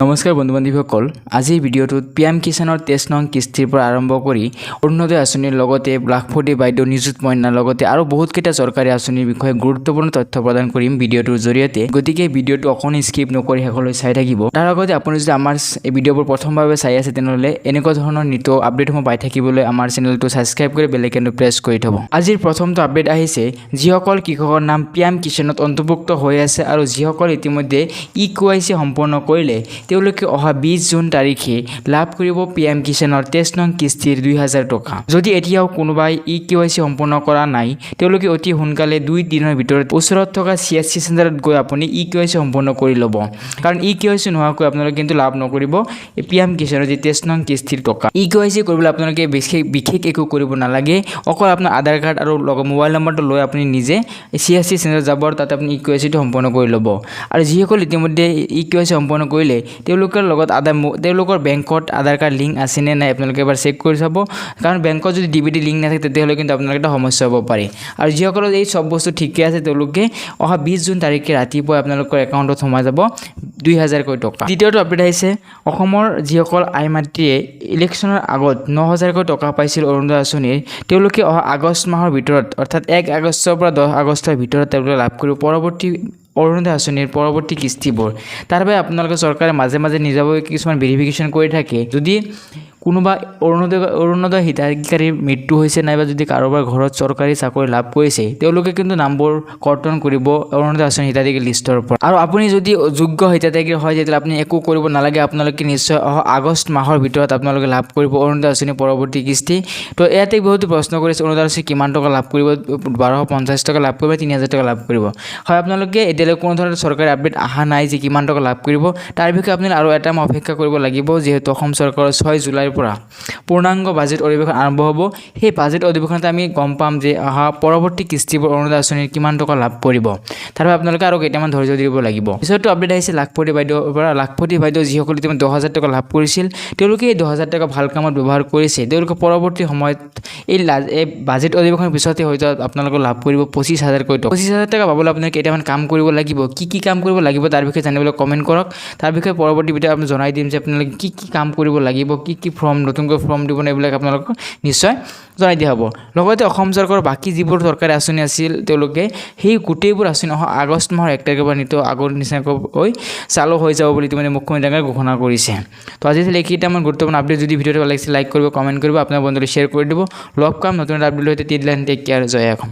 নমস্কাৰ বন্ধু বান্ধৱীসকল আজি ভিডিঅ'টোত পিএম কিষাণৰ 23 নং কিস্তিৰ পৰা আৰম্ভ কৰি অৰুণোদয় আঁচনিৰ লগতে লাখপতি বাইদেউ নিযুত মইনাৰ লগতে আৰু বহুত কেইটা চৰকাৰী আঁচনিৰ বিষয়ে গুৰুত্বপূৰ্ণ তথ্য প্ৰদান কৰিম ভিডিঅ'টোৰ জৰিয়তে গতিকে ভিডিঅ'টো অকণি স্কিপ নকৰি শেষলৈ চাই থাকিব তাৰ আগতে আপুনি যদি আমাৰ এই ভিডিঅ'বোৰ প্ৰথমবাৰ চাই আছে তেনেহ'লে এনেকুৱা ধৰণৰ নিত আপডেটসমূহ পাই থাকিবলৈ আমাৰ চেনেলটো সাবস্ক্ৰাইব কৰি বেল আইকনটো প্ৰেছ কৰি থব আজিৰ প্ৰথমটো আপডেট আহিছে যিসকল কৃষকৰ নাম পিএম কিষাণত অন্তৰ্ভুক্ত হৈ আছে আৰু যিসকল ইতিমধ্যে ইকেৱাইচি সম্পূৰ্ণ কৰিলে তেওঁলোকে অহা 20 জুন তাৰিখে লাভ কৰিব পিএম কিষাণৰ 23 নং কিস্তিৰ 2000 টকা যদি এতিয়াও কোনোবাই ইকেৱাইচি সম্পূৰ্ণ কৰা নাই তেওঁলোকে অতি সোনকালে 2 দিনৰ ভিতৰত ওচৰত থকা CSC চেণ্টাৰত গৈ আপুনি ইকেৱাইচি সম্পূৰ্ণ কৰি ল'ব কাৰণ ইকেৱাইচি নোহোৱাকৈ আপোনালোকে কিন্তু লাভ নকৰিব পিএম কিষাণৰ 23 নং কিস্তিৰ টকা ইকেৱাইচি কৰিবলৈ আপোনালোকে বিশেষ একো কৰিব নালাগে অকল আপোনাৰ আধাৰ কাৰ্ড আৰু মোবাইল নম্বৰটো লৈ আপুনি নিজে CSC চেণ্টাৰত যাব তাতে আপুনি ইকেৱাইচিটো সম্পূৰ্ণ কৰি ল'ব আৰু যিসকল ইতিমধ্যে ইকেৱাইচি সম্পূৰ্ণ কৰিলে তেওঁলোকৰ লগত তেওঁলোকৰ বেংকত আধাৰ কাৰ্ড লিংক আছে নে নাই আপোনালোকে এবাৰ চেক কৰি চাব কাৰণ বেংকত যদি ডিবিটি লিংক নাথাকে তেতিয়াহ'লে কিন্তু আপোনালোকৰ এটা সমস্যা হ'ব পাৰে আৰু যিসকলৰ এই সব বস্তু ঠিকে আছে তেওঁলোকে অহা 20 জুন তাৰিখে ৰাতিপুৱা আপোনালোকৰ একাউণ্টত সোমাই যাব 2000 কৈ টকা দ্বিতীয়টো আপডেট আহিছে অসমৰ যিসকল আই মাতৃয়ে ইলেকশ্যনৰ আগত 9000 কৈ টকা পাইছিল অৰুণোদয় আঁচনিৰ তেওঁলোকে অহা আগষ্ট মাহৰ ভিতৰত অৰ্থাৎ 1 আগষ্টৰ পৰা 10 আগষ্টৰ ভিতৰত তেওঁলোকে লাভ কৰিব পৰৱৰ্তী অৰুণোদয় আঁচনিৰ পৰৱৰ্তী কিস্তিবোৰ তাৰ বাবে আপোনালোকে চৰকাৰে মাজে মাজে নিজাববীয়া কিছুমান ভেৰিফিকেশ্যন কৰি থাকে যদি কোনোবা অৰুণোদয় হিতাধিকাৰীৰ মৃত্যু হৈছে নাইবা যদি কাৰোবাৰ ঘৰত চৰকাৰী চাকৰি লাভ কৰিছে তেওঁলোকে কিন্তু নামবোৰ কৰ্তন কৰিব অৰুণোদয় আঁচনি হিতাধিকাৰী লিষ্টৰ পৰা আৰু আপুনি যদি যোগ্য হিতাধিকাৰী হয় তেতিয়া আপুনি একো কৰিব নালাগে আপোনালোকে নিশ্চয় আগষ্ট মাহৰ ভিতৰত আপোনালোকে লাভ কৰিব অৰুণোদয় আঁচনি পৰৱৰ্তী কিস্তি তো ইয়াতে বহুতো প্ৰশ্ন কৰিছে অৰুণোদয় আঁচনি কিমান টকা লাভ কৰিব 1250 টকা লাভ কৰিব 3000 টকা লাভ কৰিব হয় আপোনালোকে এতিয়ালৈ কোনো ধৰণৰ চৰকাৰী আপডেট অহা নাই যে কিমান টকা লাভ কৰিব তাৰ বিষয়ে আপুনি আৰু এটা অপেক্ষা কৰিব লাগিব যেহেতু অসম চৰকাৰৰ 6 জুলাইৰ পৰা পূৰ্ণাংগ বাজেট অধিৱেশন আৰম্ভ হ'ব সেই বাজেট অধিৱেশনতে আমি গম পাম যে অহা পৰৱৰ্তী কিস্তিবোৰ অৰুণোদয় আঁচনিৰ কিমান টকা লাভ কৰিব তাৰ বাবে আপোনালোকে আৰু কেইটামান ধৈৰ্য দিব লাগিব পিছতো আপডেট আহিছে লাখপতি বাইদেউৰ পৰা লাখপতি বাইদেউ যিসকল ইতিমধ্যে 10000 টকা লাভ কৰিছিল তেওঁলোকে এই 10000 টকা ভাল কামত ব্যৱহাৰ কৰিছে তেওঁলোকে পৰৱৰ্তী সময়ত এই বাজেট অধিৱেশনৰ পিছতে হয়তো আপোনালোকে লাভ কৰিব 25000 কৈ টকা 25000 টকা পাবলৈ আপোনালোকে কেইটামান কাম কৰিব লাগিব কি কাম কৰিব লাগিব তাৰ বিষয়ে জানিবলৈ কমেন্ট কৰক তাৰ বিষয়ে পৰৱৰ্তী ভিডিঅ'ত আমি জনাই দিম যে আপোনালোকে কি কাম কৰিব লাগিব কি ফৰ্ম নতুনকৈ ফৰ্ম দিব এইবিলাক আপোনালোকক নিশ্চয় জনাই দিয়া হ'ব লগতে অসম চৰকাৰৰ বাকি যিবোৰ চৰকাৰী আঁচনি আছিল তেওঁলোকে সেই গোটেইবোৰ আঁচনি আগষ্ট মাহৰ 1 তাৰিখৰ পৰা নিতো আগৰ নিচিনাকৈ চালু হৈ যাব বুলি ইতিমধ্যে মুখ্যমন্ত্ৰীয়ে ঘোষণা কৰিছে তো আজি এইকেইটা আমাৰ গুৰুত্বপূৰ্ণ আপডেট যদি ভিডিঅ'টো ভাল লাগিছে লাইক কৰিব কমেন্ট কৰিব আপোনাৰ বন্ধুলৈ শ্বেয়াৰ কৰি দিব লগ পাম নতুন আপডেট লৈ টেক কেয়াৰ জয় অসম।